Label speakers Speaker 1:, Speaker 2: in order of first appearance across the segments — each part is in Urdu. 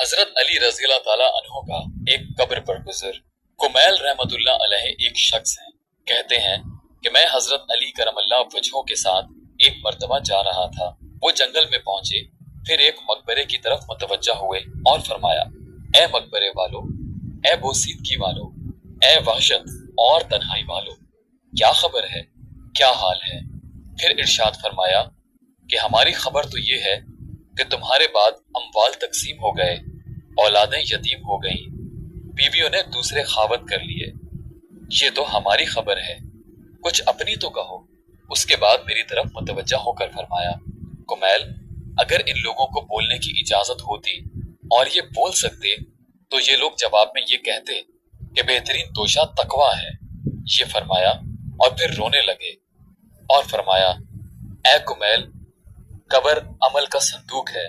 Speaker 1: حضرت علی رضی اللہ تعالیٰ عنہ کا ایک قبر پر گزر کمیل رحمت اللہ علیہ ایک شخص ہیں۔ کہتے ہیں کہ میں حضرت علی کرم اللہ وجہوں کے ساتھ ایک مرتبہ جا رہا تھا۔ وہ جنگل میں پہنچے، پھر ایک مقبرے کی طرف متوجہ ہوئے اور فرمایا، اے مقبرے والو، اے بوسیدگی والو، اے وحشت اور تنہائی والو، کیا خبر ہے، کیا حال ہے؟ پھر ارشاد فرمایا کہ ہماری خبر تو یہ ہے کہ تمہارے بعد اموال تقسیم ہو گئے، اولادیں یتیم ہو گئیں، بیویوں نے دوسرے خاوند کر لیے۔ یہ تو ہماری خبر ہے، کچھ اپنی تو کہو۔ اس کے بعد میری طرف متوجہ ہو کر فرمایا، کمیل، اگر ان لوگوں کو بولنے کی اجازت ہوتی اور یہ بول سکتے تو یہ لوگ جواب میں یہ کہتے کہ بہترین توشہ تقویٰ ہے۔ یہ فرمایا اور پھر رونے لگے اور فرمایا، اے کمیل، قبر عمل کا صندوق ہے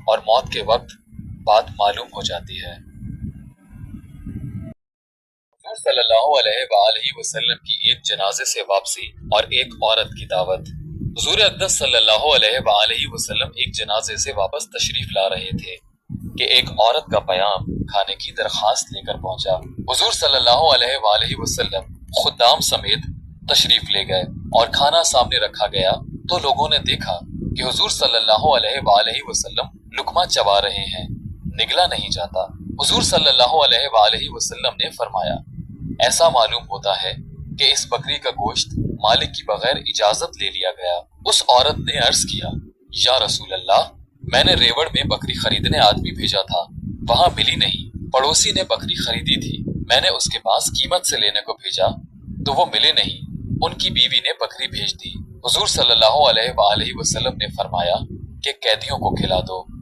Speaker 1: اور موت کے وقت بات معلوم ہو جاتی ہے۔ حضور صلی اللہ علیہ وآلہ وسلم کی ایک جنازے سے واپسی اور ایک عورت کی دعوت۔ حضور اقدس صلی اللہ علیہ وآلہ وسلم ایک جنازے سے واپس تشریف لا رہے تھے کہ ایک عورت کا پیام کھانے کی درخواست لے کر پہنچا۔ حضور صلی اللہ علیہ وآلہ وسلم خدام سمیت تشریف لے گئے اور کھانا سامنے رکھا گیا تو لوگوں نے دیکھا کہ حضور صلی اللہ علیہ وآلہ وسلم لقمہ چبا رہے ہیں، نگلا نہیں جاتا۔ حضور صلی اللہ علیہ وآلہ وسلم نے فرمایا، ایسا معلوم ہوتا ہے کہ اس بکری کا گوشت مالک کی بغیر اجازت لے لیا گیا۔ اس عورت نے عرض کیا، یا رسول اللہ، میں نے ریوڑ میں بکری خریدنے آدمی بھیجا تھا، وہاں ملی نہیں۔ پڑوسی نے بکری خریدی تھی، میں نے اس کے پاس قیمت سے لینے کو بھیجا تو وہ ملے نہیں، ان کی بیوی نے بکری بھیج دی۔ حضور صلی اللہ علیہ وآلہ وسلم نے فرمایا کہ قیدیوں کو کھلا دو۔